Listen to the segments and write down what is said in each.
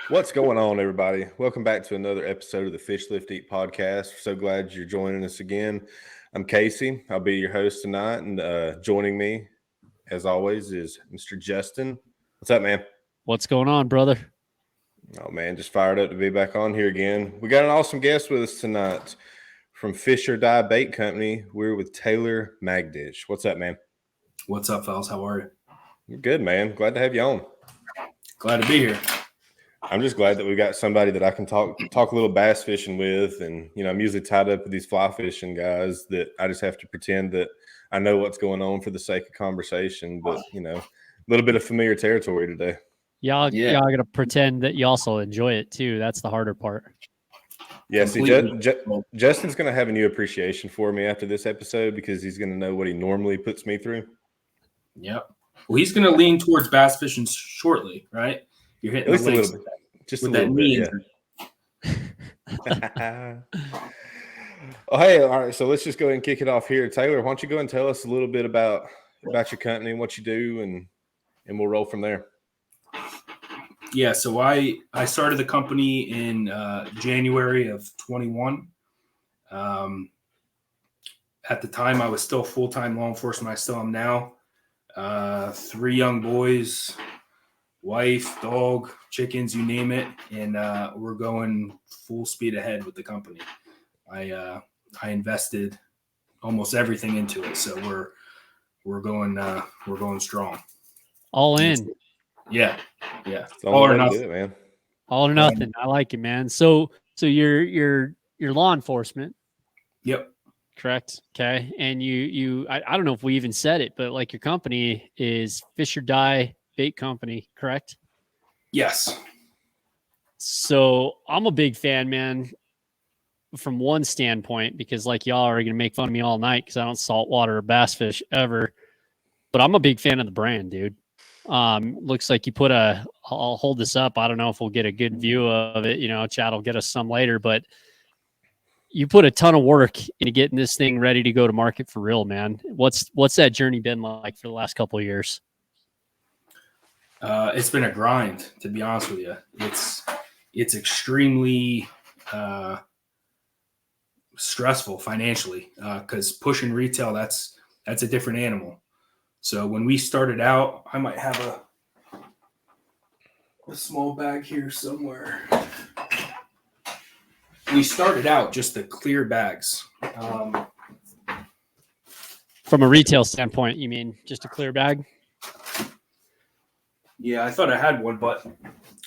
What's going on, everybody? Welcome back to another episode of the Fish Lift Eat podcast. So glad you're joining us again. I'm Casey. I'll be your host tonight, and joining me, as always, is Mr. Justin. What's up, man? What's going on, brother? Oh, man, just fired up to be back on here again. We got an awesome guest with us tonight from Fish or Die Bait Company. We're with Taylor Magdish. What's up, man? What's up, fellas? How are you? You're good, man. Glad to have you on. Glad to be here. I'm just glad that we got somebody that I can talk a little bass fishing with. And, I'm usually tied up with these fly fishing guys that I just have to pretend that I know what's going on for the sake of conversation. But, a little bit of familiar territory today. Y'all got to pretend that you also enjoy it too. That's the harder part. Yeah, see, Justin's going to have a new appreciation for me after this episode because he's going to know what he normally puts me through. Yep. Well, he's going to lean towards bass fishing shortly, right? You're hitting at least a little bit. Just a little bit, yeah. Oh, hey, all right. So let's just go ahead and kick it off here. Taylor, why don't you go and tell us a little bit about your company and what you do, and we'll roll from there. Yeah, so I started the company in January of 21. At the time, I was still full-time law enforcement. I still am now. 3 young boys, wife, dog, chickens, you name it, and we're going full speed ahead with the company. I invested almost everything into it, so we're going strong. All in. Yeah. All or nothing, man. All or nothing. I like it, man. So you're law enforcement. Yep. Correct. Okay. And I don't know if we even said it, but like your company is Fish or Die Bait Company, correct? Yes. So I'm a big fan, man, from one standpoint, because like y'all are going to make fun of me all night because I don't saltwater or bass fish ever. But I'm a big fan of the brand, dude. Looks like you put I'll hold this up. I don't know if we'll get a good view of it. Chad will get us some later, but you put a ton of work into getting this thing ready to go to market for real, man. What's that journey been like for the last couple of years? It's been a grind, to be honest with you. It's extremely stressful financially because pushing retail, that's a different animal. So when we started out, I might have a small bag here somewhere. We started out just the clear bags. From a retail standpoint, you mean just a clear bag? Yeah, I thought I had one, but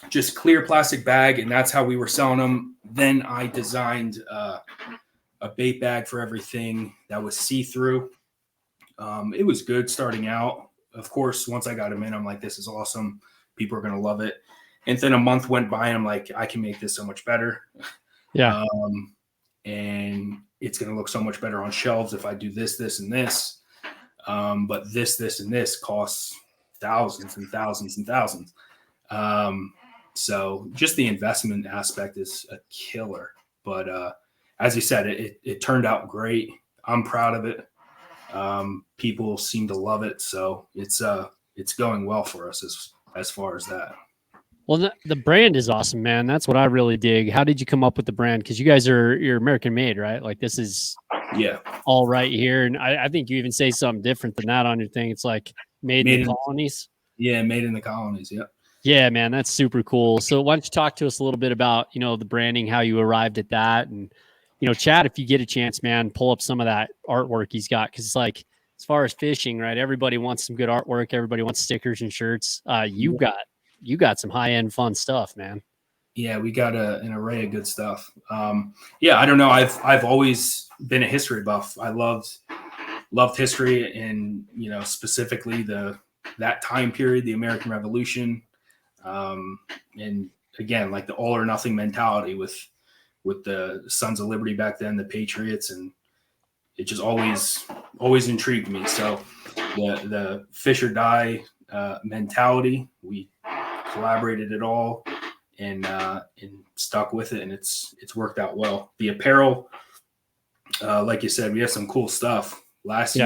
just clear plastic bag, and that's how we were selling them. Then I designed a bait bag for everything that was see-through. It was good starting out. Of course, once I got them in, I'm like, this is awesome. People are going to love it. And then a month went by, and I'm like, I can make this so much better. Yeah. And it's going to look so much better on shelves if I do this, and this. But this, and this costs thousands and thousands and thousands. So just the investment aspect is a killer. But as you said, it turned out great. I'm proud of it. People seem to love it. So it's going well for us as far as that. Well, the brand is awesome, man. That's what I really dig. How did you come up with the brand? Because you're American made, right? Like this is all right here. And I think you even say something different than that on your thing. It's like made in the colonies. Yeah, made in the colonies. Yep. Yeah, man, that's super cool. So why don't you talk to us a little bit about, the branding, how you arrived at that. And, Chad, if you get a chance, man, pull up some of that artwork he's got. Because it's like, as far as fishing, right, everybody wants some good artwork. Everybody wants stickers and shirts. You got some high-end fun stuff, man. Yeah, we got an array of good stuff. I don't know. I've always been a history buff. I loved history and, specifically that time period, the American Revolution. And again, like the all or nothing mentality with the Sons of Liberty back then, the Patriots, and it just always intrigued me. So the Fish or Die mentality, we collaborated it all and stuck with it, and it's worked out well. The apparel, like you said, we have some cool stuff. Last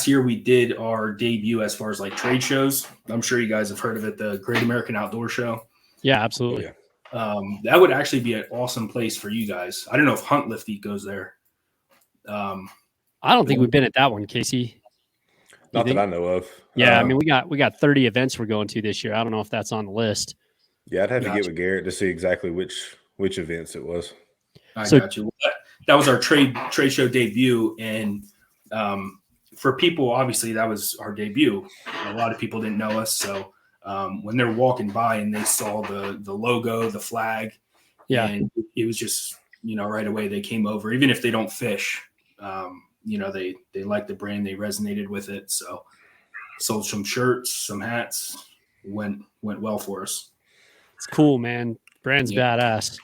year we did our debut as far as like trade shows. I'm sure you guys have heard of it, the Great American Outdoor Show. Yeah, Oh, absolutely. yeah. That would actually be an awesome place for you guys. I don't know if Hunt Lift Eat goes there. I don't think we've been at that one, Casey. You Not that think? I know of. Yeah, I mean, we got 30 events we're going to this year. I don't know if that's on the list. Yeah, I'd have to get Gotcha. with Garrett to see exactly which events it was. I So- got you. That was our trade show debut, and for people, obviously, that was our debut. A lot of people didn't know us, so when they're walking by and they saw the logo, the flag, Yeah. and it was just right away they came over. Even if they don't fish, they liked the brand, they resonated with it. So sold some shirts, some hats, went well for us. It's cool, man. Brand's badass.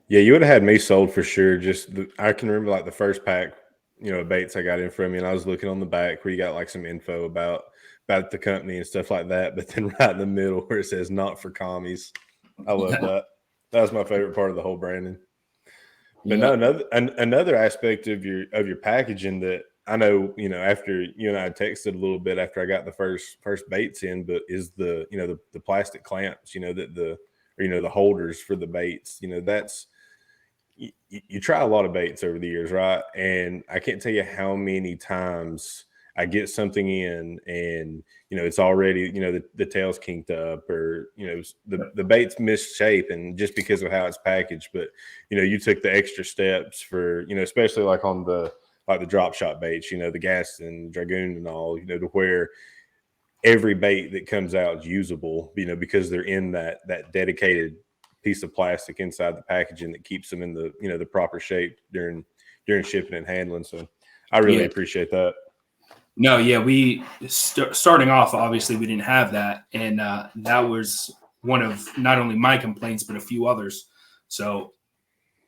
Yeah, you would have had me sold for sure. I can remember like the first pack, baits I got in from you, and I was looking on the back where you got like some info about the company and stuff like that. But then right in the middle where it says "not for commies," I love that. That was my favorite part of the whole branding. But no, another aspect of your packaging that I know, after you and I texted a little bit after I got the first baits in, but is the the plastic clamps, the holders for the baits. That's you try a lot of baits over the years, right? And I can't tell you how many times I get something in and it's already the tail's kinked up, or the bait's misshapen just because of how it's packaged. But you took the extra steps for especially like on the drop shot baits, the gas and dragoon and all, to where every bait that comes out is usable, because they're in that dedicated piece of plastic inside the packaging that keeps them in the the proper shape during shipping and handling. So I really appreciate that. No, yeah, we starting off, obviously we didn't have that, and that was one of not only my complaints but a few others. So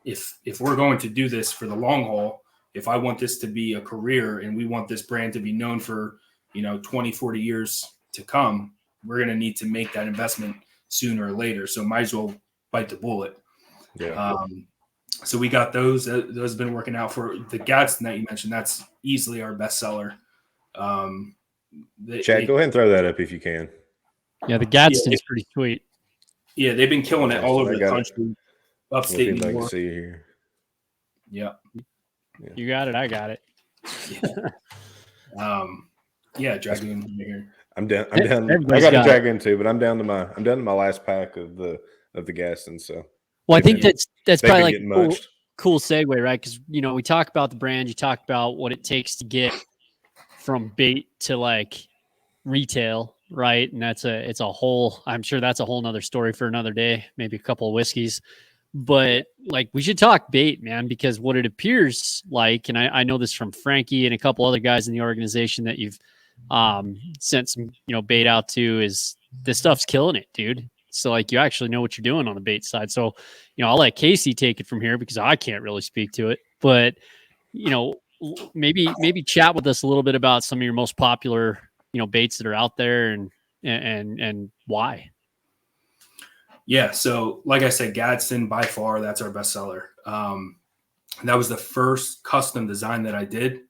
if we're going to do this for the long haul, if I want this to be a career and we want this brand to be known for 20, 40 years to come, we're going to need to make that investment sooner or later. So might as well bite the bullet. Yeah. So we got those. Those have been working out. For the Gadsden that you mentioned, that's easily our best seller. Chad, go ahead and throw that up if you can. Yeah, the Gadsden's pretty sweet. Yeah, they've been killing it all over the country. Upstate New York. See here. Yeah. You got it. I got it. Dragoon here. I'm down. I got a dragoon too, but I'm down to my last pack of the Gaston. So well, I think that's probably like cool segue, right? Because we talk about the brand, you talk about what it takes to get from bait to like retail, right? And it's a whole, I'm sure that's a whole nother story for another day, maybe a couple of whiskeys. But like, we should talk bait, man, because what it appears like, and I know this from Frankie and a couple other guys in the organization that you've sent some bait out to, is this stuff's killing it, dude. So like, you actually know what you're doing on the bait side. So I'll let Casey take it from here because I can't really speak to it. But maybe chat with us a little bit about some of your most popular baits that are out there and why. Yeah, so like I said, Gadsden by far, that's our best seller. That was the first custom design that I did.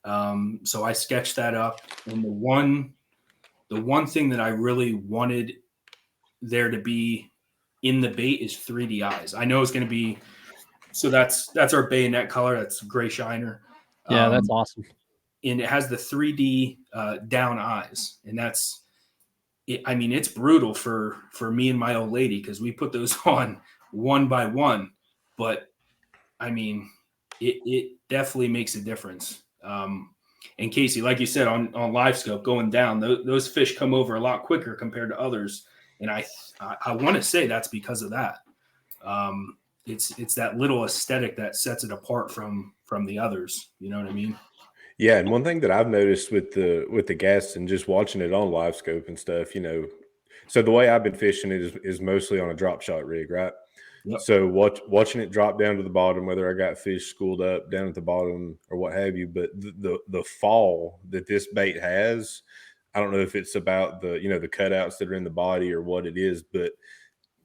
So I sketched that up, and the one thing that I really wanted there to be in the bait is 3D eyes. I know it's going to be, so that's our bayonet color. That's gray shiner. Yeah, that's awesome. And it has the 3D down eyes, and that's it. I mean, it's brutal for me and my old lady because we put those on one by one, but I mean, it definitely makes a difference. And Casey, like you said, on live scope going down, those fish come over a lot quicker compared to others. And I want to say that's because of that. It's that little aesthetic that sets it apart from the others. You know what I mean? Yeah, and one thing that I've noticed with the gas and just watching it on live scope and stuff, so the way I've been fishing it is mostly on a drop shot rig, right? Yep. So watching it drop down to the bottom, whether I got fish schooled up down at the bottom or what have you, but the fall that this bait has, I don't know if it's about the the cutouts that are in the body or what it is, but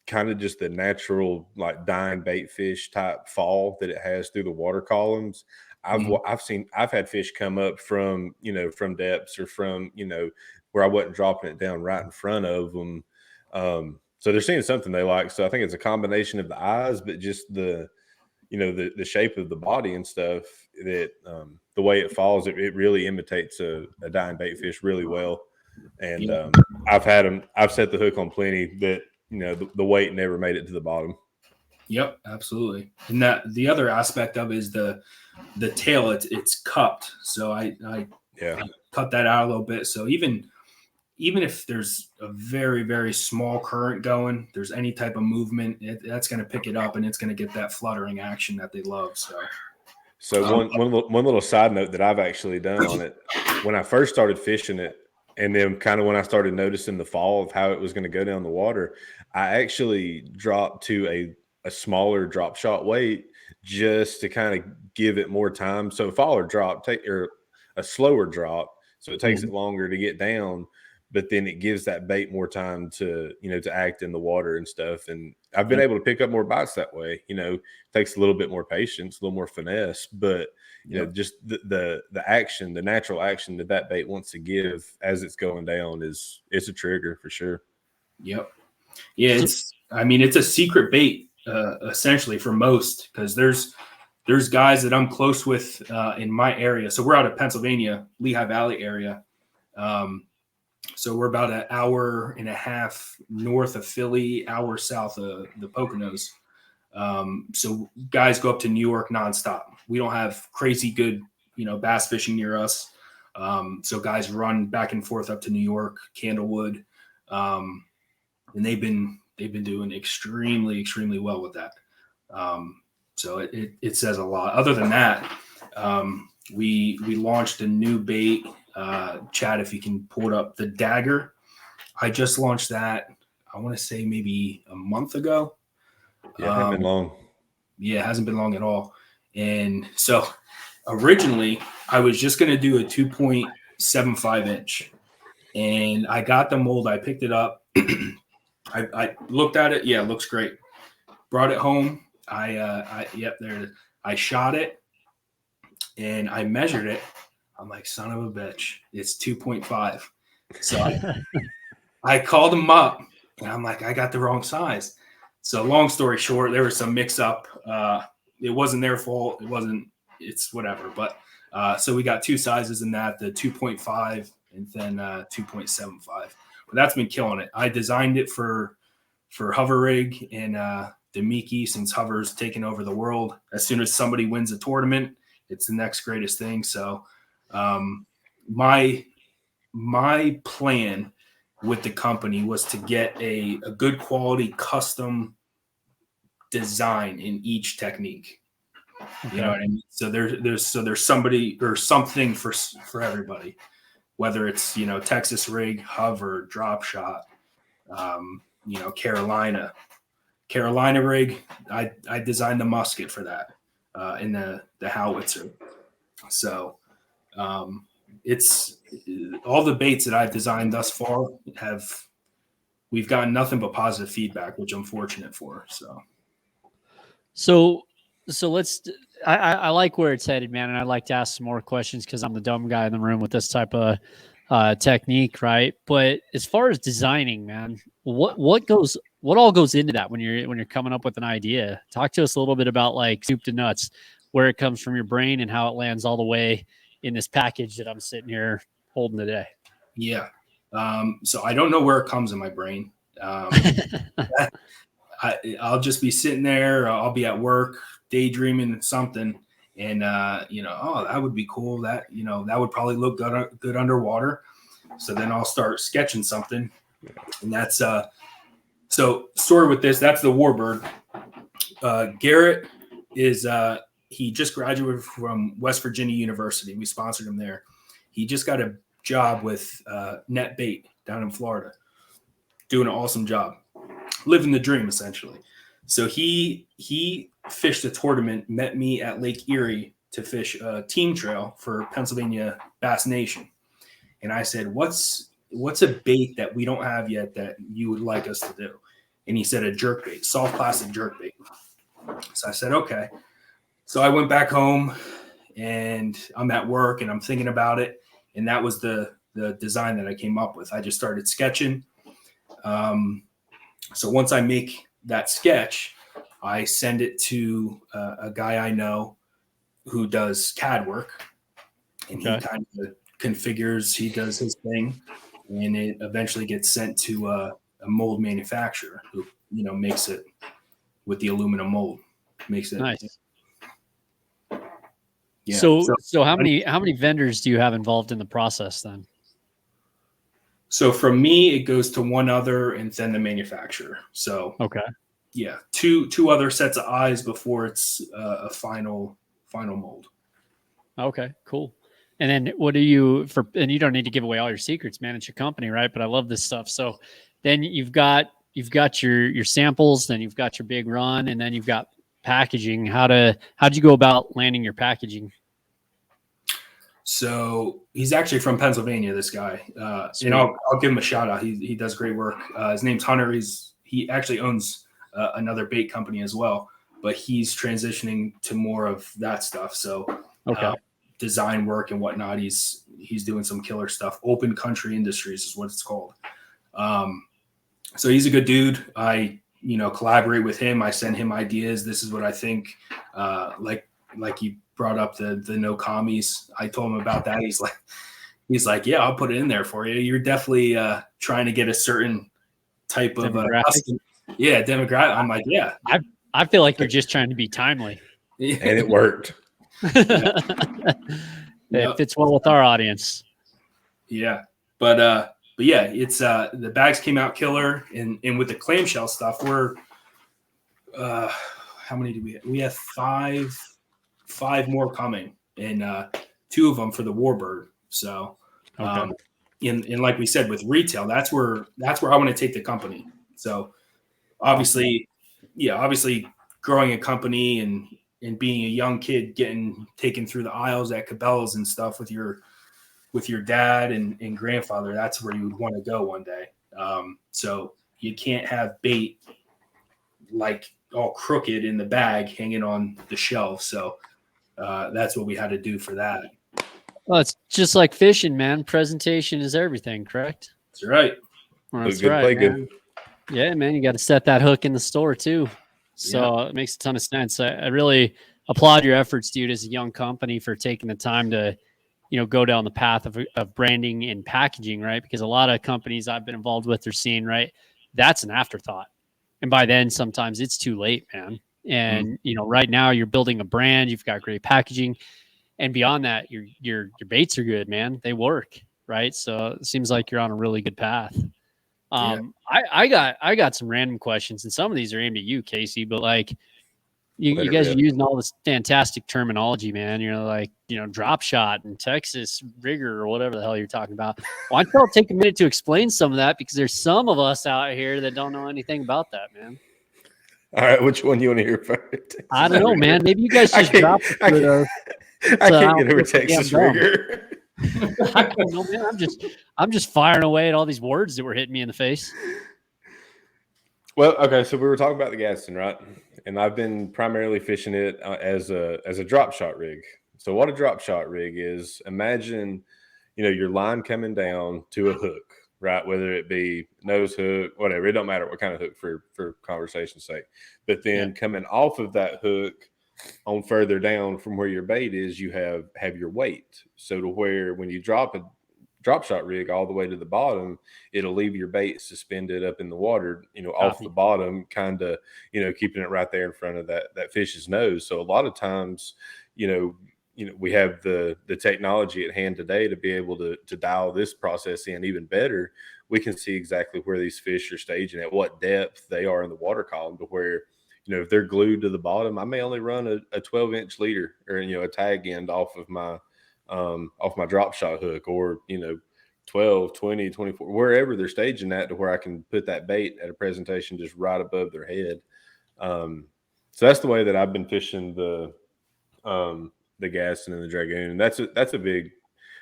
kind of just the natural like dying bait fish type fall that it has through the water columns. I've had fish come up from from depths or from where I wasn't dropping it down right in front of them, So they're seeing something they like. So I think it's a combination of the eyes, but just the the shape of the body and stuff, that the way it falls, it really imitates a dying bait fish really well. And Yeah. I've set the hook on plenty that the weight never made it to the bottom. Yep, absolutely. And that the other aspect of it is the tail. It's cupped, so I cut that out a little bit. So even if there's a very, very small current going, there's any type of movement, that's going to pick it up, and it's going to get that fluttering action that they love. So one little side note that I've actually done on it, when I first started fishing it, and then kind of when I started noticing the fall of how it was going to go down the water, I actually dropped to a smaller drop shot weight just to kind of give it more time. So fall or drop, or a slower drop, so it takes it longer to get down, but then it gives that bait more time to to act in the water and stuff. And I've been able to pick up more bites that way. Takes a little bit more patience, a little more finesse, but just the action, the natural action that bait wants to give as it's going down it's a trigger for sure. Yep. Yeah, it's a secret bait essentially for most, because there's guys that I'm close with in my area. So we're out of Pennsylvania, Lehigh Valley area. So we're about an hour and a half north of Philly, hour south of the Poconos. So guys go up to New York nonstop. We don't have crazy good, bass fishing near us. So guys run back and forth up to New York, Candlewood, and they've been doing extremely, extremely well with that. So it says a lot. Other than that, we launched a new bait. Chad, if you can pull it up, the Dagger. I just launched that, I want to say maybe a month ago. Yeah, it hasn't been long. Yeah, it hasn't been long at all. And so originally I was just going to do a 2.75 inch, and I got the mold. I picked it up. I looked at it. Yeah, it looks great. Brought it home. Yep, there it is. I shot it and I measured it. I'm like, son of a bitch, it's 2.5. So I called them up and I'm like, I got the wrong size. So long story short, there was some mix up. It wasn't their fault. It's whatever. But so we got two sizes in that, the 2.5 and then 2.75. But that's been killing it. I designed it for Hover Rig and Demiki, since Hover's taken over the world. As soon as somebody wins a tournament, it's the next greatest thing. So my plan with the company was to get a good quality custom design in each technique. Okay. You know what I mean? So there's somebody or something for everybody, whether it's Texas rig, hover, drop shot, Carolina rig. I designed the musket for that in the howitzer. So it's all the baits that I've designed thus far we've gotten nothing but positive feedback, which I'm fortunate for. So let's, I like where it's headed, man. And I'd like to ask some more questions because I'm the dumb guy in the room with this type of technique. Right. But as far as designing, man, what all goes into that when you're coming up with an idea? Talk to us a little bit about like soup to nuts, where it comes from your brain and how it lands all the way in this package that I'm sitting here holding today. Yeah. So I don't know where it comes in my brain. I'll just be sitting there. I'll be at work, daydreaming something. And, oh, that would be cool. That, that would probably look good underwater. So then I'll start sketching something. And that's, so story with this, that's the Warbird. Garrett is, he just graduated from West Virginia University. We sponsored him there. He just got a job with Net Bait down in Florida, doing an awesome job, living the dream essentially. So he fished a tournament, met me at Lake Erie to fish a team trail for Pennsylvania Bass Nation. And I said, what's a bait that we don't have yet that you would like us to do? And he said a jerk bait, soft plastic jerk bait. So I said, okay. So I went back home and I'm at work and I'm thinking about it. And that was the design that I came up with. I just started sketching. So once I make that sketch, I send it to a guy I know who does CAD work, and he kind of configures, he does his thing, and it eventually gets sent to a mold manufacturer who, makes it with the aluminum mold, makes it nice. Yeah. So how many vendors do you have involved in the process then? So from me, it goes to one other and then the manufacturer. So yeah, two other sets of eyes before it's a final mold. Okay, cool. And then what do you and you don't need to give away all your secrets, man. It's your company, right? But I love this stuff. So then you've got your samples, then you've got your big run, and then you've got packaging. How'd you go about landing your packaging? So he's actually from Pennsylvania, this guy. And I'll give him a shout out. He does great work. His name's Hunter. He actually owns another bait company as well, but he's transitioning to more of that stuff. So design work and whatnot. He's doing some killer stuff. Open Country Industries is what it's called. So he's a good dude. I collaborate with him. I send him ideas. This is what I think. Like you brought up the no commies. I told him about that. He's like, yeah, I'll put it in there for you. You're definitely trying to get a certain type of demographic. I'm like, yeah. I feel like you're just trying to be timely. And it worked. It fits well with our audience. Yeah. But yeah, it's the bags came out killer, and with the clamshell stuff, we're how many do we have? We have five more coming, and 2 of them for the Warbird. So and like we said, with retail, that's where I want to take the company. So obviously growing a company and being a young kid getting taken through the aisles at Cabela's and stuff with your dad and grandfather, that's where you would want to go one day. So you can't have bait like all crooked in the bag hanging on the shelf. So that's what we had to do for that. Well, it's just like fishing, man. Presentation is everything, correct? That's right. Well, that's right, play man. Good. Yeah, man, you got to set that hook in the store too. So it makes a ton of sense. I really applaud your efforts, dude, as a young company for taking the time to, go down the path of branding and packaging, right? Because a lot of companies I've been involved with are seeing, right, that's an afterthought. And by then, sometimes it's too late, man. And, right now you're building a brand, you've got great packaging. And beyond that, your baits are good, man. They work, right? So it seems like you're on a really good path. I got some random questions, and some of these are aimed at you, Casey, but like you guys are using all this fantastic terminology, man. You're like, drop shot and Texas rigger or whatever the hell you're talking about. Why don't y'all take a minute to explain some of that? Because there's some of us out here that don't know anything about that, man. All right, which one you want to hear first? I don't know, man. Maybe you guys just drop it. I can't get over Texas rigger. I don't know, man. I'm just firing away at all these words that were hitting me in the face. Well, okay, so we were talking about the Gadsden, right? And I've been primarily fishing it as a drop shot rig. So what a drop shot rig is, imagine, your line coming down to a hook, right? Whether it be nose hook, whatever, it don't matter what kind of hook for conversation's sake. But then coming off of that hook on further down from where your bait is, you have your weight. So to where when you drop a drop shot rig all the way to the bottom, it'll leave your bait suspended up in the water, off the bottom, kind of, keeping it right there in front of that fish's nose. So a lot of times, we have the technology at hand today to be able to dial this process in even better. We can see exactly where these fish are staging, at what depth they are in the water column, to where, if they're glued to the bottom, I may only run a 12-inch leader or, a tag end off of my drop shot hook, or 12, 20, 24, wherever they're staging at, to where I can put that bait at a presentation just right above their head. So that's the way that I've been fishing the Gadsden and the Dragoon. That's a big.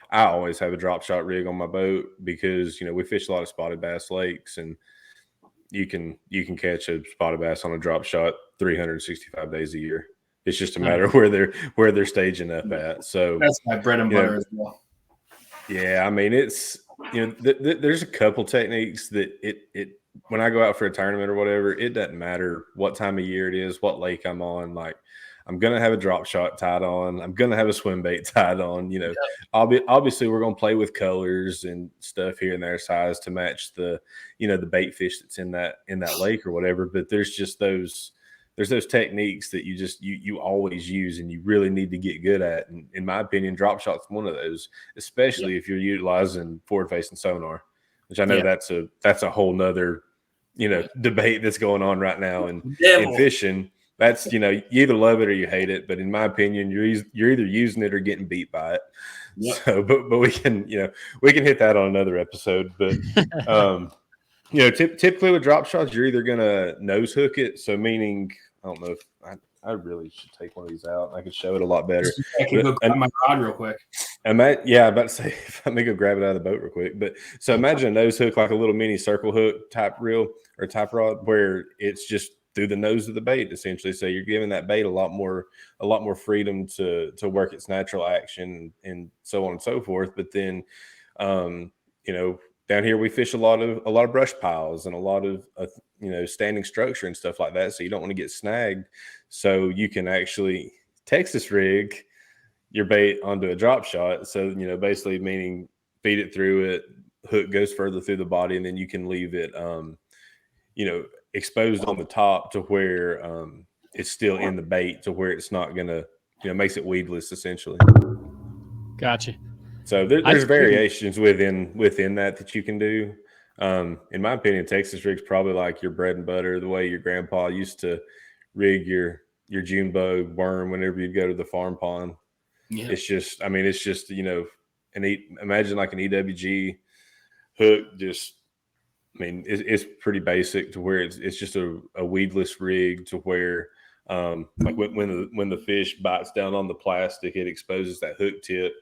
I always have a drop shot rig on my boat because we fish a lot of spotted bass lakes, and you can catch a spotted bass on a drop shot 365 days a year. It's just a matter of where they're staging up at. So that's my bread and butter as well. Yeah, I mean, it's there's a couple techniques that when I go out for a tournament or whatever, it doesn't matter what time of year it is, what lake I'm on. Like, I'm gonna have a drop shot tied on. I'm gonna have a swim bait tied on. You know, obviously we're gonna play with colors and stuff here and there, size to match the, you know, the bait fish that's in that lake or whatever. But there's just those techniques that you always use and you really need to get good at. And in my opinion, drop shot's one of those, especially if you're utilizing forward facing sonar, which I know that's a whole nother, you know, debate that's going on right now in fishing. That's, you know, you either love it or you hate it, but in my opinion, you're either using it or getting beat by it. So, but we can, you know, we can hit that on another episode. But you know, typically with drop shots, you're either gonna nose hook it. So meaning, I don't know if I really should take one of these out. I could show it a lot better. I can go grab my rod real quick. I'm about to say, let me go grab it out of the boat real quick. But so imagine a nose hook, like a little mini circle hook type reel or type rod, where it's just through the nose of the bait, essentially. So you're giving that bait a lot more freedom to work its natural action and so on and so forth. But then, you know, down here we fish a lot of brush piles and a lot of you know, standing structure and stuff like that. So you don't want to get snagged. So you can actually Texas rig your bait onto a drop shot. So, you know, basically meaning feed it through it, hook goes further through the body, and then you can leave it, you know, exposed on the top to where it's still in the bait, to where it's not gonna, you know, makes it weedless essentially. Gotcha. So there's variations within that you can do. In my opinion, Texas rig's probably like your bread and butter, the way your grandpa used to rig your June bug worm whenever you'd go to the farm pond. Yeah. It's just, I mean, it's just, you know, imagine like an EWG hook, just, I mean, it's pretty basic to where it's just a weedless rig to where, like when the fish bites down on the plastic, it exposes that hook tip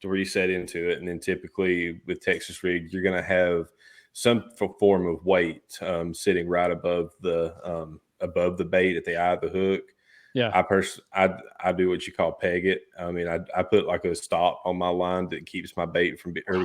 to where you set into it. And then typically with Texas rig, you're going to have some form of weight sitting right above the bait at the eye of the hook. Yeah, I do what you call peg it. I mean, I put like a stop on my line that keeps my bait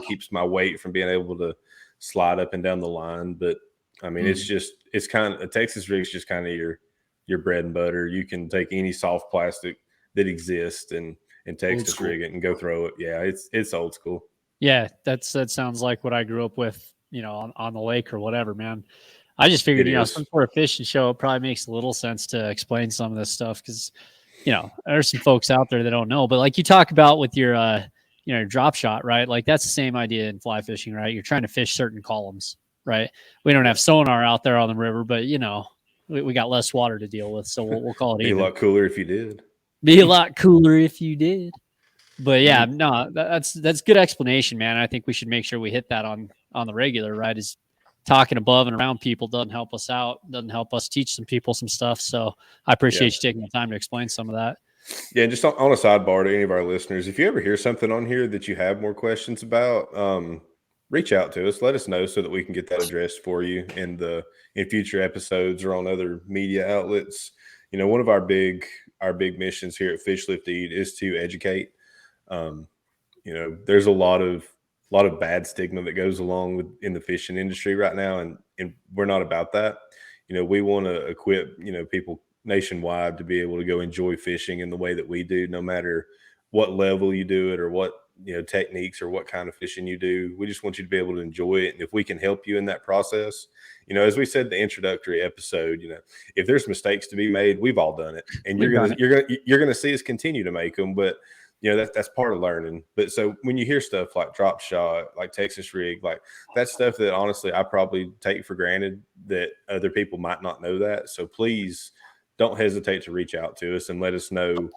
keeps my weight from being able to slide up and down the line. But I mean, it's kind of a Texas rig's just kind of your bread and butter. You can take any soft plastic that exists and Texas rig it and go throw it. Yeah, it's old school. Yeah, that sounds like what I grew up with, you know, on the lake or whatever, man. I just figured, you know, some sort of fishing show, it probably makes a little sense to explain some of this stuff because, you know, there's some folks out there that don't know. But like you talk about with your, you know, your drop shot, right? Like that's the same idea in fly fishing, right? You're trying to fish certain columns, right? We don't have sonar out there on the river, but, you know, we got less water to deal with. So we'll call it Be a lot cooler if you did. Be a lot cooler if you did. But yeah, no, that's good explanation, man. I think we should make sure we hit that on the regular, right? Is talking above and around people doesn't help us out, doesn't help us teach some people some stuff. So I appreciate you taking the time to explain some of that. Yeah, just on a sidebar to any of our listeners, if you ever hear something on here that you have more questions about, reach out to us. Let us know so that we can get that addressed for you in future episodes or on other media outlets. You know, one of our big missions here at Fish Lift Eat is to educate. You know, there's a lot of bad stigma that goes along in the fishing industry right now, and we're not about that. You know, we want to equip, you know, people nationwide to be able to go enjoy fishing in the way that we do, no matter what level you do it or what, you know, techniques or what kind of fishing you do. We just want you to be able to enjoy it. And if we can help you in that process, you know, as we said in the introductory episode, you know, if there's mistakes to be made, we've all done it, and you're gonna see us continue to make them. But you know, that's part of learning. But so when you hear stuff like drop shot, like Texas rig, like that's stuff that honestly I probably take for granted that other people might not know that. So please don't hesitate to reach out to us and let us know.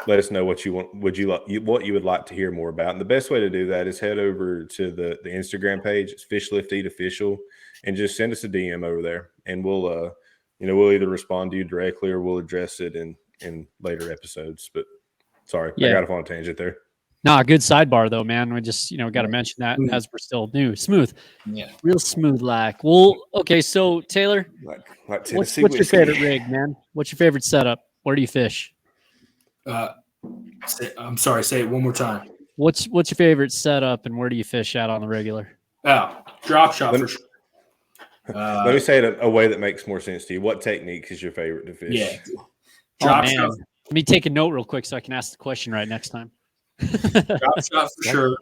Let us know what you want, what you would like to hear more about. And the best way to do that is head over to the Instagram page. It's Fish Lift Eat Official, and just send us a DM over there, and we'll either respond to you directly or we'll address it in later episodes. But sorry, I got off on a tangent there. No, good sidebar though, man. We just, you know, got to mention that as we're still new, smooth, real smooth. Like, well, okay. So Taylor, like what's your favorite rig, man? What's your favorite setup? Where do you fish? I'm sorry. Say it one more time. What's your favorite setup and where do you fish out on the regular? Oh, drop shot for sure. Let me say it a way that makes more sense to you. What technique is your favorite to fish? Yeah. Oh, Drop man. shot. Let me take a note real quick so I can ask the question right next time. Drop shot for sure.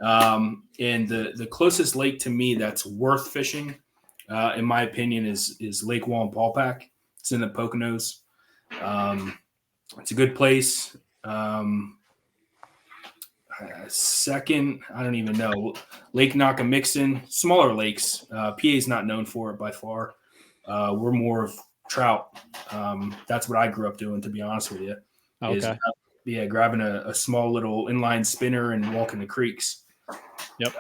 And the closest lake to me that's worth fishing, in my opinion, is Lake Wallenpaupack. It's in the Poconos. It's a good place. Second, I don't even know. Lake Nakamixon, smaller lakes. PA is not known for it by far. We're more of trout. That's what I grew up doing, to be honest with you. Okay. Grabbing a small little inline spinner and walking the creeks. Yep.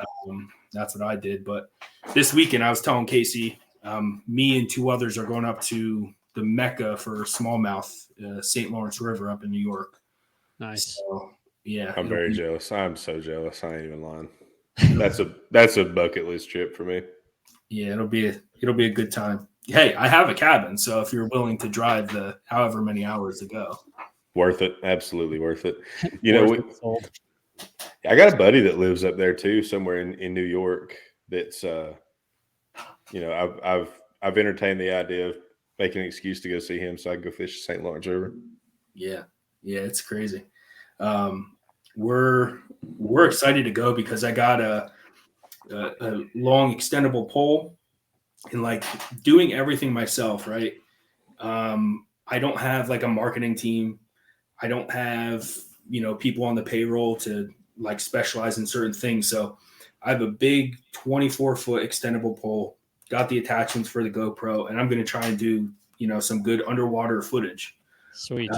That's what I did. But this weekend, I was telling Casey, me and two others are going up to the Mecca for smallmouth, St. Lawrence River up in New York. Nice. So, yeah. I'm very jealous. I'm so jealous. I ain't even lying. That's a bucket list trip for me. Yeah, it'll be a good time. Hey, I have a cabin, so if you're willing to drive the however many hours to go. Worth it. Absolutely worth it. I got a buddy that lives up there too, somewhere in New York. That's I've entertained the idea of making an excuse to go see him so I can go fish the St. Lawrence River. Yeah, it's crazy. We're excited to go because I got a long extendable pole and like doing everything myself, right? I don't have like a marketing team. I don't have, people on the payroll to like specialize in certain things. So I have a big 24-foot extendable pole, got the attachments for the GoPro, and I'm going to try and do, some good underwater footage. Sweet.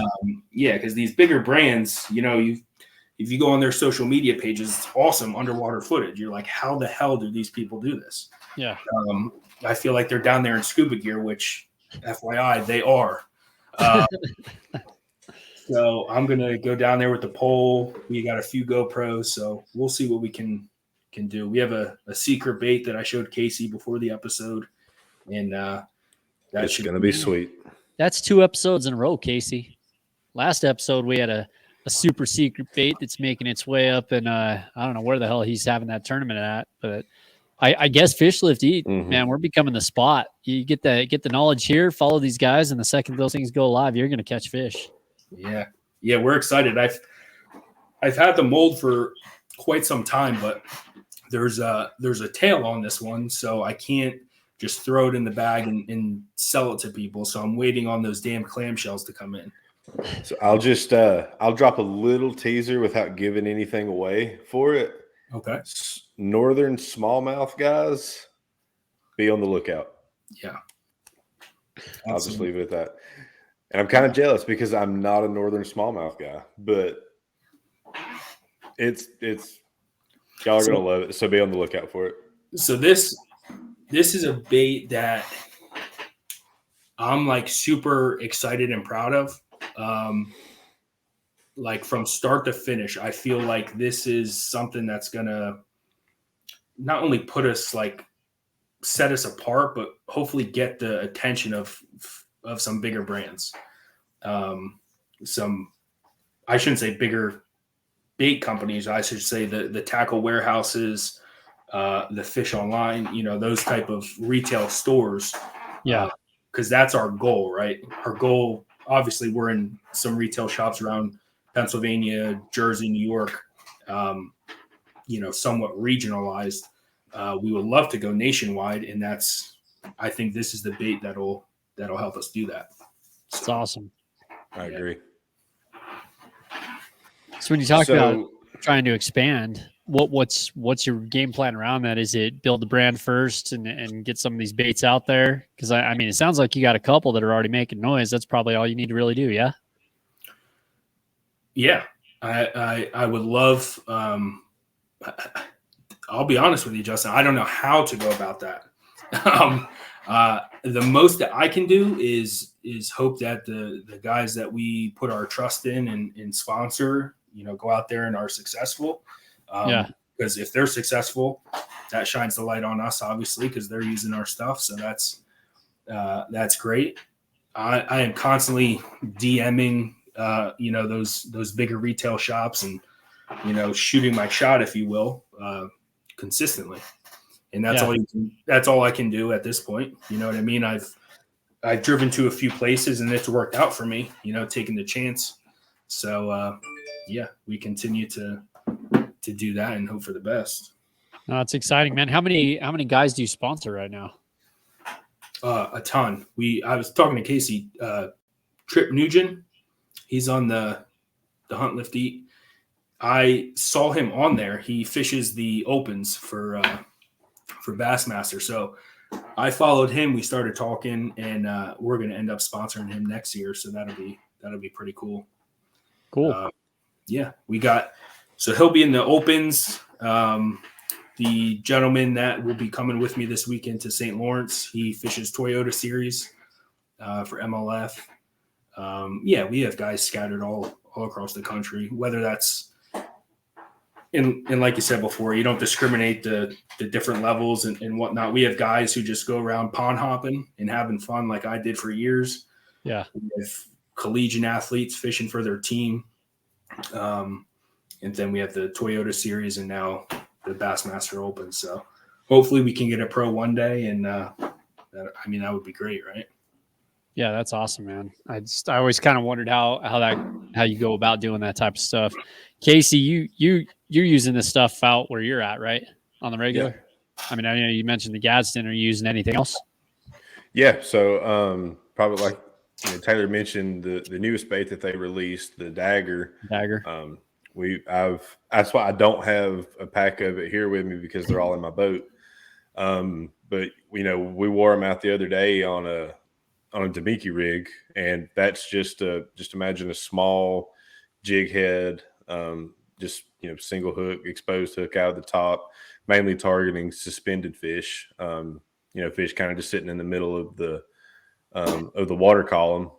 Because these bigger brands, if you go on their social media pages, it's awesome underwater footage. You're like, how the hell do these people do this? Yeah. I feel like they're down there in scuba gear, which FYI, they are. So I'm going to go down there with the pole. We got a few GoPros, so we'll see what we can do. We have a secret bait that I showed Casey before the episode, and That's going to be sweet. That's 2 episodes in a row, Casey. Last episode, we had a super secret bait that's making its way up, and I don't know where the hell he's having that tournament at, but I guess Fish Lift Eat, man, we're becoming the spot. You get the knowledge here, follow these guys, and the second those things go live, you're going to catch fish. Yeah, we're excited. I've had the mold for quite some time, but there's a tail on this one, so I can't just throw it in the bag and sell it to people. So I'm waiting on those damn clamshells to come in. So I'll just I'll drop a little teaser without giving anything away for it. Okay. Northern smallmouth guys, be on the lookout. Yeah. I'll just leave it at that. And I'm kind of jealous because I'm not a northern smallmouth guy, but it's y'all are gonna love it. So be on the lookout for it. So this is a bait that I'm like super excited and proud of. Like from start to finish, I feel like this is something that's gonna not only put us like set us apart, but hopefully get the attention of some bigger brands. Some, I shouldn't say bigger bait companies. I should say the tackle warehouses, the Fish Online, those type of retail stores. Yeah. Because that's our goal, right? Our goal, obviously, we're in some retail shops around Pennsylvania, Jersey, New York, somewhat regionalized. We would love to go nationwide, and I think this is the bait that'll help us do that. It's awesome. I agree. So when you talk about trying to expand, what's your game plan around that? Is it build the brand first and get some of these baits out there? Because I mean, it sounds like you got a couple that are already making noise. That's probably all you need to really do. Yeah. Yeah. I would love, I'll be honest with you, Justin. I don't know how to go about that. The most that I can do is hope that the guys that we put our trust in and sponsor, go out there and are successful. Because if they're successful, that shines the light on us, obviously, because they're using our stuff. So that's great. I am constantly DMing, those bigger retail shops and, shooting my shot, if you will, consistently. and that's all I can do at this point. You know what I mean? I've driven to a few places and it's worked out for me, you know, taking the chance. So we continue to do that and hope for the best. No, it's exciting, man. How many guys do you sponsor right now? A ton. I was talking to Casey, Trip Nugent. He's on the Hunt Lift Eat. I saw him on there. He fishes the opens for Bassmaster. So I followed him. We started talking, and we're going to end up sponsoring him next year. So that'll be pretty cool. Cool. So he'll be in the opens. The gentleman that will be coming with me this weekend to St. Lawrence, he fishes Toyota Series for MLF. We have guys scattered all across the country, whether that's and like you said before, you don't discriminate the different levels and whatnot. We have guys who just go around pond hopping and having fun like I did for years. Yeah. We have collegiate athletes fishing for their team. And then we have the Toyota Series and now the Bassmaster Open. So hopefully we can get a pro one day, and that would be great, right? Yeah, that's awesome, man. I always kind of wondered how you go about doing that type of stuff. Casey, you're using this stuff out where you're at, right? On the regular. Yeah. I mean, I know you mentioned the Gadsden. Are you using anything else? Yeah. So probably like Taylor mentioned the newest bait that they released, the Dagger. That's why I don't have a pack of it here with me, because they're all in my boat. But we wore them out the other day on a Damiki rig, and that's just imagine a small jig head, single hook, exposed hook out of the top, mainly targeting suspended fish. Fish kind of just sitting in the middle of the water column.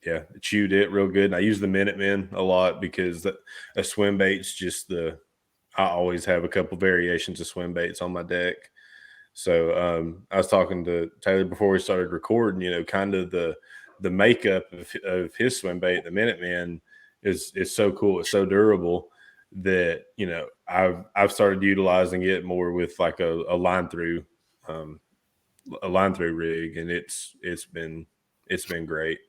Yeah, chewed it real good. And I use the Minutemen a lot because a swim bait's I always have a couple variations of swim baits on my deck. So I was talking to Taylor before we started recording, kind of the makeup of his swim bait, the Minutemen, is so cool. It's so durable that, I've started utilizing it more with like a line through rig, and it's been great.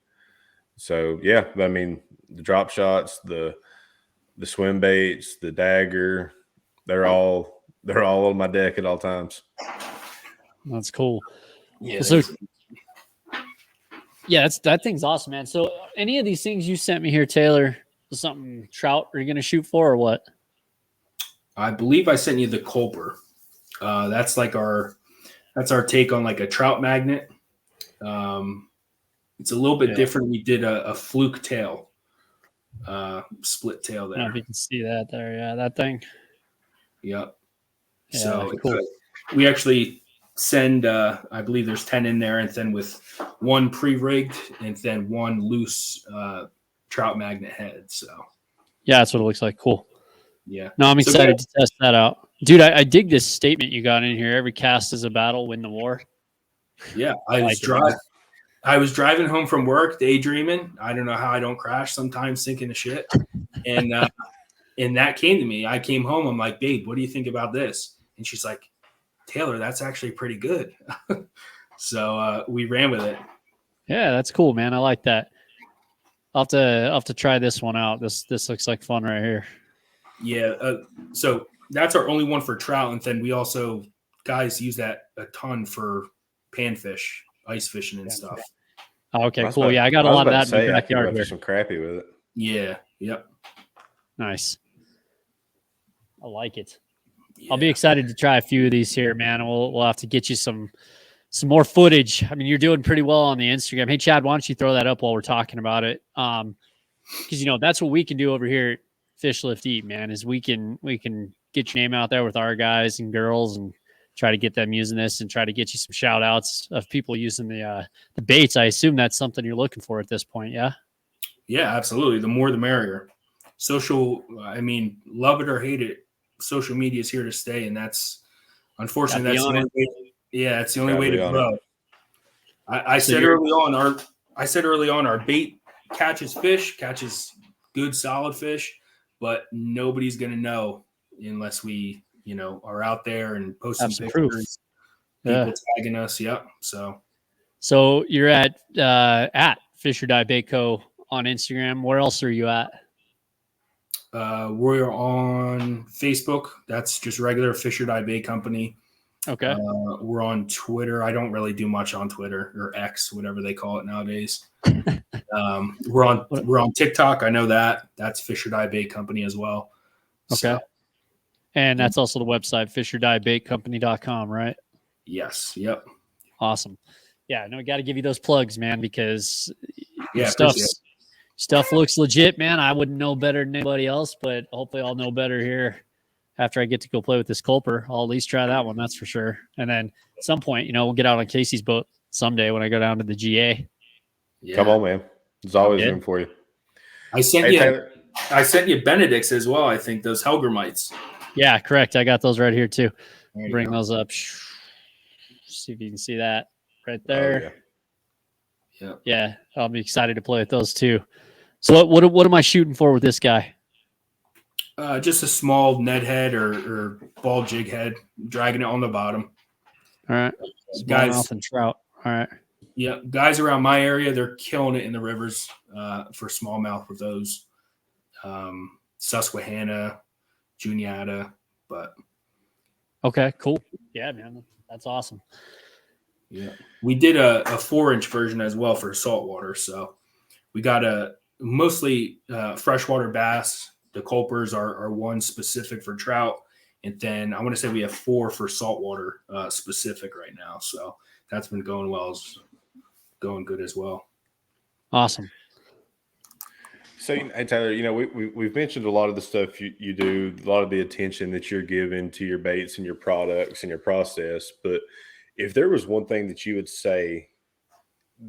So yeah, I mean, the drop shots, the swim baits, the Dagger, they're all on my deck at all times. That's cool. Yeah. So yeah, that thing's awesome, man. So any of these things you sent me here, Taylor, something trout are you going to shoot for or what? I believe I sent you the Culper. That's our take on like a trout magnet. It's a little bit different. We did a fluke tail, split tail there. I don't know if you can see that there. Yeah, that thing. Yep. Yeah, so cool. We actually send, I believe there's 10 in there, and then with one pre-rigged and then one loose trout magnet head. So yeah, that's what it looks like. Cool. Yeah. No, I'm excited to test that out. Dude, I dig this statement you got in here. Every cast is a battle, win the war. Yeah. I was driving home from work, daydreaming. I don't know how I don't crash sometimes, sinking to shit. And that came to me. I came home. I'm like, babe, what do you think about this? And she's like, Taylor, that's actually pretty good. So we ran with it. Yeah, that's cool, man. I like that. I'll have to try this one out. This looks like fun right here. Yeah. So that's our only one for trout. And then we also, guys use that a ton for panfish, ice fishing and stuff. Oh, okay, cool. Yeah, I got a lot of that in my backyard here. Some crappie with it. Yeah. Yep. Nice. I like it. Yeah. I'll be excited to try a few of these here, man. We'll have to get you some more footage. I mean, you're doing pretty well on the Instagram. Hey, Chad, why don't you throw that up while we're talking about it? Because that's what we can do over here at Fish Lift Eat, man. Is we can get your name out there with our guys and girls and try to get them using this and try to get you some shout outs of people using the baits. I assume that's something you're looking for at this point. Yeah. Yeah, absolutely. The more, the merrier. Love it or hate it, social media is here to stay. And that's, unfortunately, that's the only way. Yeah. It's the only way to grow. I said early on, our bait catches good, solid fish, but nobody's going to know unless we, are out there and posting Have some proof. pictures, Yeah. people tagging us. Yep. So you're at Fish or Die Bait Co. on Instagram. Where else are you at? We're on Facebook. That's just regular Fish or Die Bait Company. Okay. We're on Twitter. I don't really do much on Twitter, or X, whatever they call it nowadays. We're on TikTok. I know that's Fish or Die Bait Company as well. Okay. And that's also the website, fishordiebaitcompany.com, right? Yes. Yep. Awesome. Yeah, no, I got to give you those plugs, man, because appreciate it. stuff looks legit, man. I wouldn't know better than anybody else, but hopefully I'll know better here after I get to go play with this Culper. I'll at least try that one, that's for sure. And then at some point, we'll get out on Casey's boat someday when I go down to the GA. Yeah. Come on, man. There's always room for you. I sent you Benedict's as well, I think, those Helger mites. Yeah, correct. I got those right here too. Bring those up. See if you can see that right there. Oh, yeah. I'll be excited to play with those too. So what am I shooting for with this guy? Just a small Ned head or ball jig head, dragging it on the bottom. All right. Smallmouth and trout. All right. Yeah, guys around my area, they're killing it in the rivers for smallmouth with those. Susquehanna, Juniata, but okay, cool. Yeah, man, that's awesome. Yeah, we did a 4-inch version as well for saltwater. So we got a mostly freshwater bass. The culpers are one specific for trout, and then I want to say we have 4 for saltwater specific right now. So that's been going well, going good as well. Awesome. So, hey, Tyler, we've mentioned a lot of the stuff you do, a lot of the attention that you're giving to your baits and your products and your process. But if there was one thing that you would say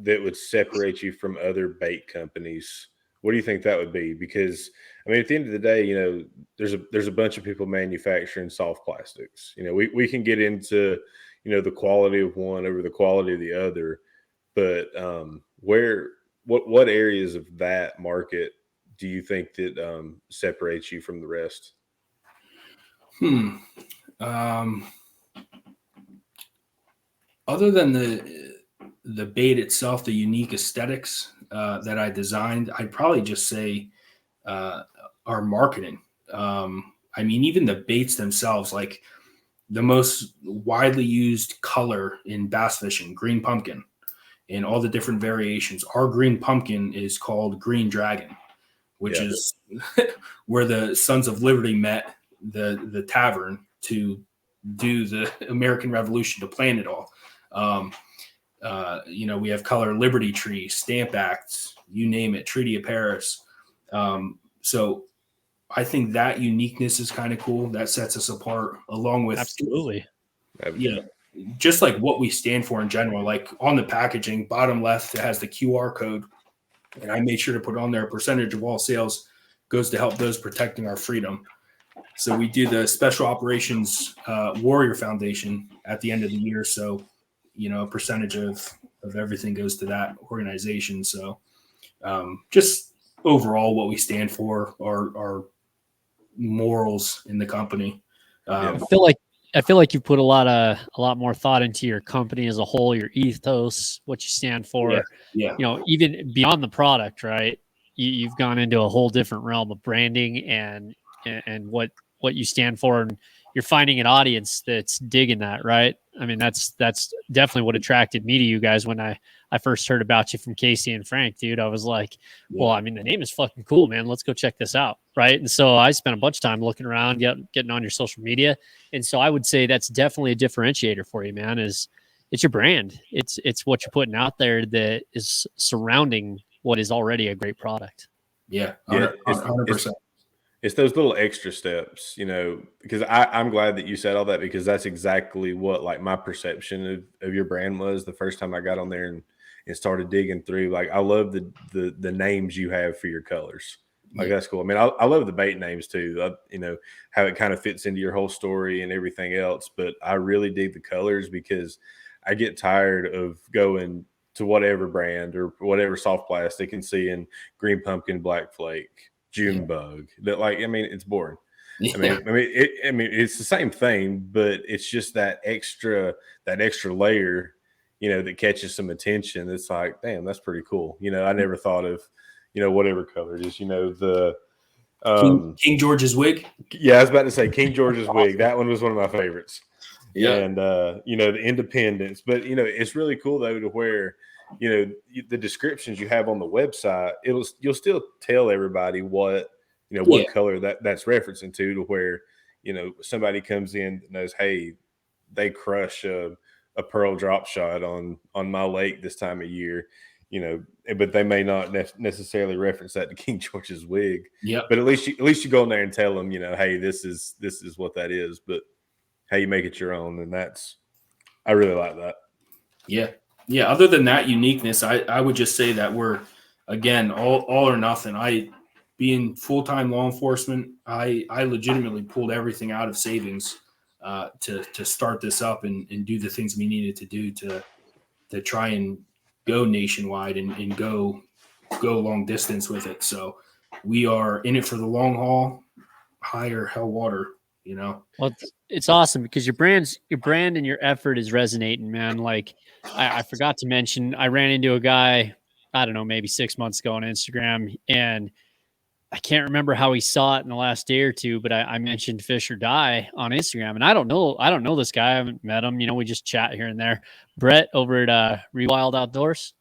that would separate you from other bait companies, what do you think that would be? Because, at the end of the day, there's a bunch of people manufacturing soft plastics. We can get into, the quality of one over the quality of the other. But what areas of that market do you think that separates you from the rest? Other than the bait itself, the unique aesthetics that I designed, I'd probably just say our marketing. Even the baits themselves, like the most widely used color in bass fishing, green pumpkin, and all the different variations. Our green pumpkin is called Green Dragon, which is where the Sons of Liberty met the tavern to do the American Revolution, to plan it all. We have color Liberty Tree, Stamp Act, you name it, Treaty of Paris. So I think that uniqueness is kind of cool. That sets us apart, along with absolutely. Just like what we stand for in general. Like on the packaging, bottom left, it has the QR code, and I made sure to put on there a percentage of all sales goes to help those protecting our freedom. So we do the Special Operations Warrior Foundation at the end of the year. So, a percentage of everything goes to that organization. So just overall what we stand for, our morals in the company. I feel like you put a lot more thought into your company as a whole, your ethos, what you stand for. Yeah. Even beyond the product, right? You've gone into a whole different realm of branding and what you stand for, and you're finding an audience that's digging that, right? That's definitely what attracted me to you guys when I first heard about you from Casey and Frank, dude. I was like, well, the name is fucking cool, man. Let's go check this out, right? And so I spent a bunch of time looking around, getting on your social media, and so I would say that's definitely a differentiator for you, man. It's your brand. It's what you're putting out there that is surrounding what is already a great product. Yeah, 100%. It's those little extra steps, because I'm glad that you said all that, because that's exactly what my perception of your brand was the first time I got on there and started digging through. Like, I love the names you have for your colors. That's cool. I love the bait names too. How it kind of fits into your whole story and everything else. But I really dig the colors, because I get tired of going to whatever brand or whatever soft plastic and seeing green pumpkin, black flake, June bug. That it's boring. Yeah. It's the same thing, but it's just that extra layer, that catches some attention. It's like, damn, that's pretty cool. I never thought of, whatever color it is. The King George's wig. yeah, I was about to say King George's wig. That one was one of my favorites. Yeah. And the independence, but it's really cool though to where the descriptions you have on the website, you'll still tell everybody what what color that's referencing to where somebody comes in that knows, hey, they crush a pearl drop shot on my lake this time of year, but they may not necessarily reference that to King George's wig. Yeah. But at least you go in there and tell them, hey, this is what that is, but how you make it your own, and I really like that. Yeah. Other than that uniqueness, I would just say that we're, again, all or nothing. Being full-time law enforcement, I legitimately pulled everything out of savings to start this up and do the things we needed to do to try and go nationwide and go long distance with it. So we are in it for the long haul, high or hell water. Well, it's awesome because your brand and your effort is resonating, man. Like I forgot to mention, I ran into a guy, I don't know, maybe 6 months ago on Instagram, and I can't remember how he saw it in the last day or two, but I mentioned Fish or Die on Instagram, and I don't know this guy. I haven't met him. We just chat here and there. Brett over at Rewild Outdoors.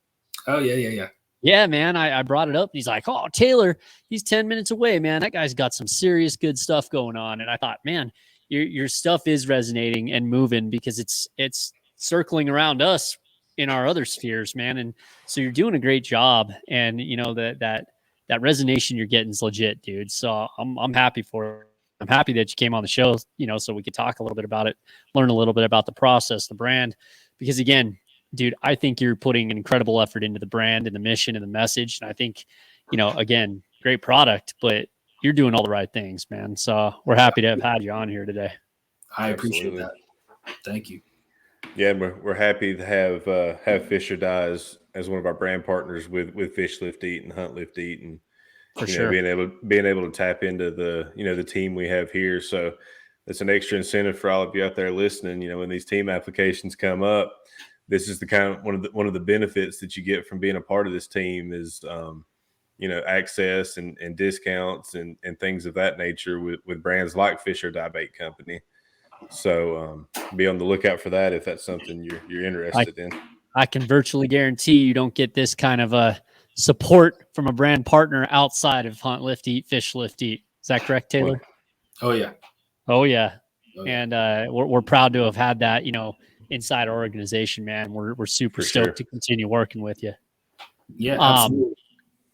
Oh yeah. Yeah, man. I brought it up, and he's like, "Oh, Taylor, he's 10 minutes away, man. That guy's got some serious good stuff going on." And I thought, man, your stuff is resonating and moving because it's circling around us in our other spheres, man. And so you're doing a great job, and that resonation you're getting is legit, dude. So I'm happy for it. I'm happy that you came on the show, so we could talk a little bit about it, learn a little bit about the process, the brand, because again, dude, I think you're putting an incredible effort into the brand and the mission and the message. And I think, again, great product, but you're doing all the right things, man. So we're happy to have had you on here today. I appreciate that. Thank you. Yeah, we're happy to have Fish or Die as one of our brand partners with Fish Lift Eat and Hunt Lift Eat, and For sure. being able to tap into the team we have here. So it's an extra incentive for all of you out there listening. When these team applications come up, this is the kind of one of the benefits that you get from being a part of this team is access and discounts and things of that nature with brands like Fish or Die Bait Company. So be on the lookout for that if that's something you're interested in. I can virtually guarantee you don't get this kind of support from a brand partner outside of Hunt Lift Eat, Fish Lift Eat. Is that correct, Taylor? Oh yeah. Oh yeah. And we're proud to have had that, inside our organization, man. We're super stoked to continue working with you. Yeah, absolutely.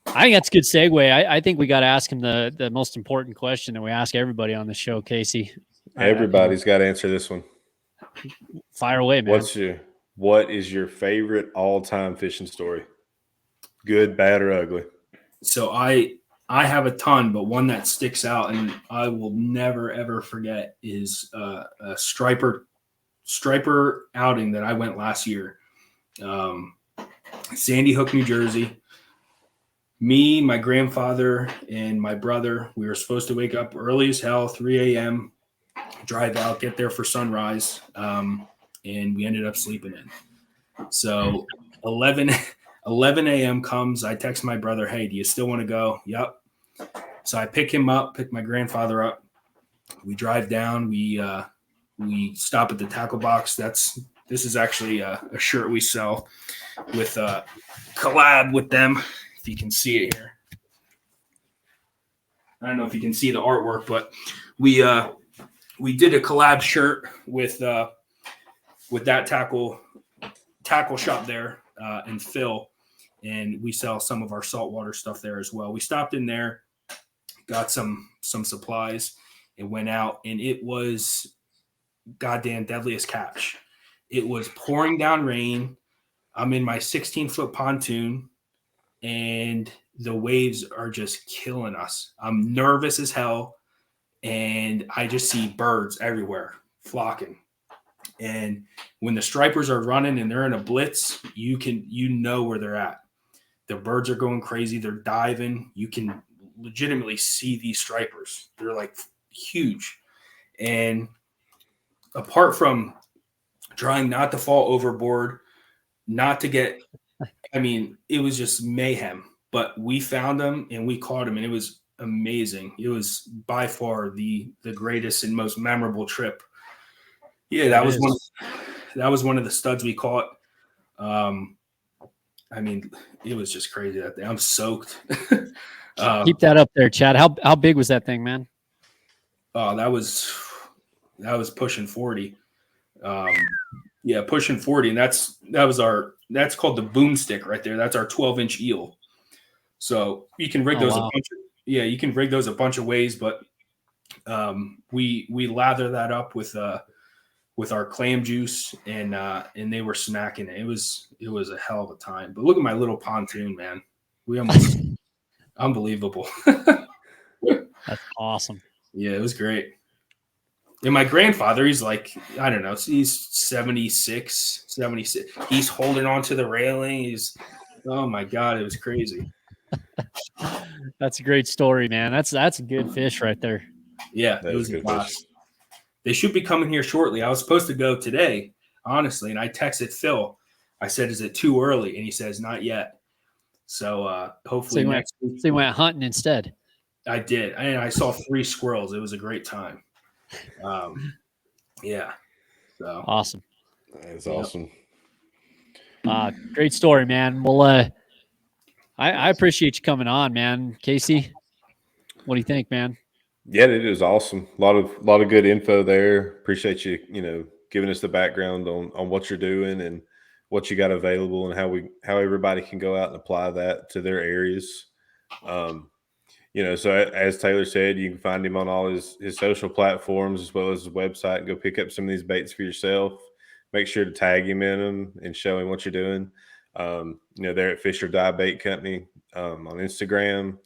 I think that's a good segue. I think we got to ask him the most important question that we ask everybody on the show, Casey. Everybody's got to answer this one. Fire away, man. What is your favorite all-time fishing story? Good, bad, or ugly? So I have a ton, but one that sticks out and I will never ever forget is a striper outing that I went last year. Sandy Hook, New Jersey. Me, my grandfather, and my brother, we were supposed to wake up early as hell, 3 a.m., drive out, get there for sunrise, and we ended up sleeping in. So 11 a.m. comes. I text my brother, hey, do you still want to go? Yep. So I pick my grandfather up. We drive down. We stop at the tackle box. This is actually a shirt we sell with a collab with them. If you can see it here. I don't know if you can see the artwork, but we did a collab shirt with that tackle shop there in Phil, and we sell some of our saltwater stuff there as well. We stopped in there, got some supplies, and went out, and it was goddamn deadliest catch. It was pouring down rain. I'm in my 16-foot pontoon, and the waves are just killing us. I'm nervous as hell, and I just see birds everywhere flocking. And when the stripers are running and they're in a blitz, you know where they're at. The birds are going crazy. They're diving. You can legitimately see these stripers. They're like huge. And apart from trying not to fall overboard, not to get, I mean, it was just mayhem. But we found them and we caught them, and it was amazing. It was by far the greatest and most memorable trip. Yeah, that was one of the studs we caught. I mean, it was just crazy that day. I'm soaked. Keep that up there, Chad. How big was that thing, man? Oh, that was pushing 40. Yeah, pushing 40, and that's called the boomstick right there. That's our 12-inch eel. So you can rig those a bunch of, you can rig those a bunch of ways, but we lather that up with our clam juice, and they were snacking it. It was a hell of a time. But look at my little pontoon, man. We almost unbelievable. That's awesome. Yeah, it was great. And my grandfather, he's like, I don't know, he's 76. He's holding on to the railing. Oh my God, it was crazy. That's a great story, man. That's a good fish right there. Yeah, it was a blast. They should be coming here shortly. I was supposed to go today, honestly, and I texted Phil. I said, "Is it too early?" And he says, "Not yet." So hopefully next week. So you went hunting instead. I did, and I saw 3 squirrels. It was a great time. Yeah. So awesome. That's awesome. Great story, man. Well, I appreciate you coming on, man. Casey, what do you think, man? Yeah, it is awesome. A lot of good info there. Appreciate you, giving us the background on what you're doing and what you got available and how everybody can go out and apply that to their areas. So as Taylor said, you can find him on all his social platforms as well as his website and go pick up some of these baits for yourself. Make sure to tag him in them and show him what you're doing. They're at Fish or Die Bait Company on Instagram.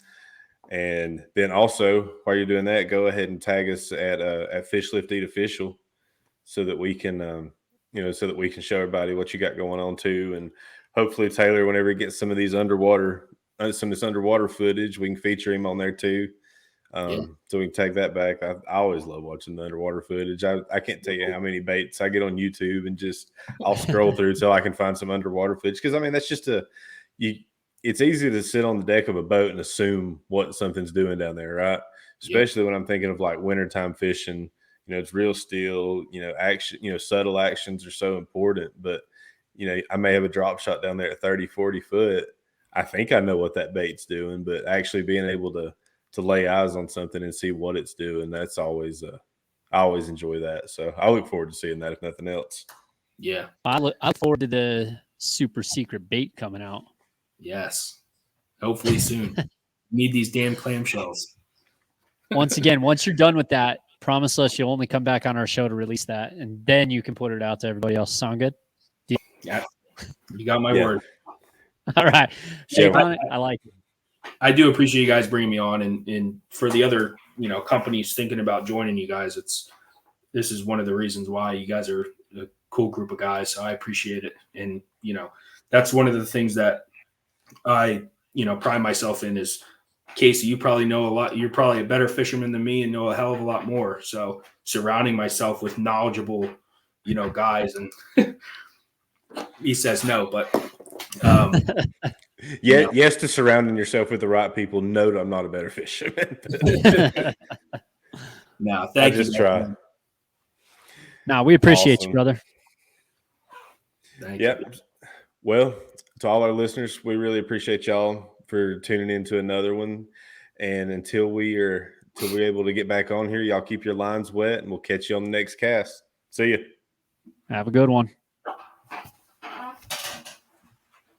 And then also, while you're doing that, go ahead and tag us at Fish Lift Eat Official, so that we can, show everybody what you got going on too. And hopefully, Taylor, whenever he gets some of this underwater footage, we can feature him on there too. So we can take that back. I always love watching the underwater footage. I can't tell you how many baits I get on YouTube and I'll scroll through till I can find some underwater footage. Because I mean, that's just it's easy to sit on the deck of a boat and assume what something's doing down there, right? Especially when I'm thinking of like wintertime fishing. It's real still, action, subtle actions are so important. But, I may have a drop shot down there at 30, 40 foot. I think I know what that bait's doing, but actually being able to lay eyes on something and see what it's doing, that's always, I always enjoy that. So I look forward to seeing that, if nothing else. Yeah. I look forward to the super secret bait coming out. Yes. Hopefully soon. Need these damn clamshells. Once again, once you're done with that, promise us you'll only come back on our show to release that, and then you can put it out to everybody else. Sound good? Yeah. You got my word. All right. Shake on it. I like it. I do appreciate you guys bringing me on, and for the other, companies thinking about joining you guys, this is one of the reasons why you guys are a cool group of guys. So I appreciate it. And, that's one of the things that I, pride myself in is, Casey, you probably know a lot. You're probably a better fisherman than me and know a hell of a lot more. So surrounding myself with knowledgeable, guys, and he says no, but yes to surrounding yourself with the right people. No, I'm not a better fisherman. No, thank you. Just try. No, we appreciate you, brother. Thank you. Well, to all our listeners, we really appreciate y'all for tuning into another one. And until we're able to get back on here, y'all keep your lines wet, and we'll catch you on the next cast. See ya. Have a good one.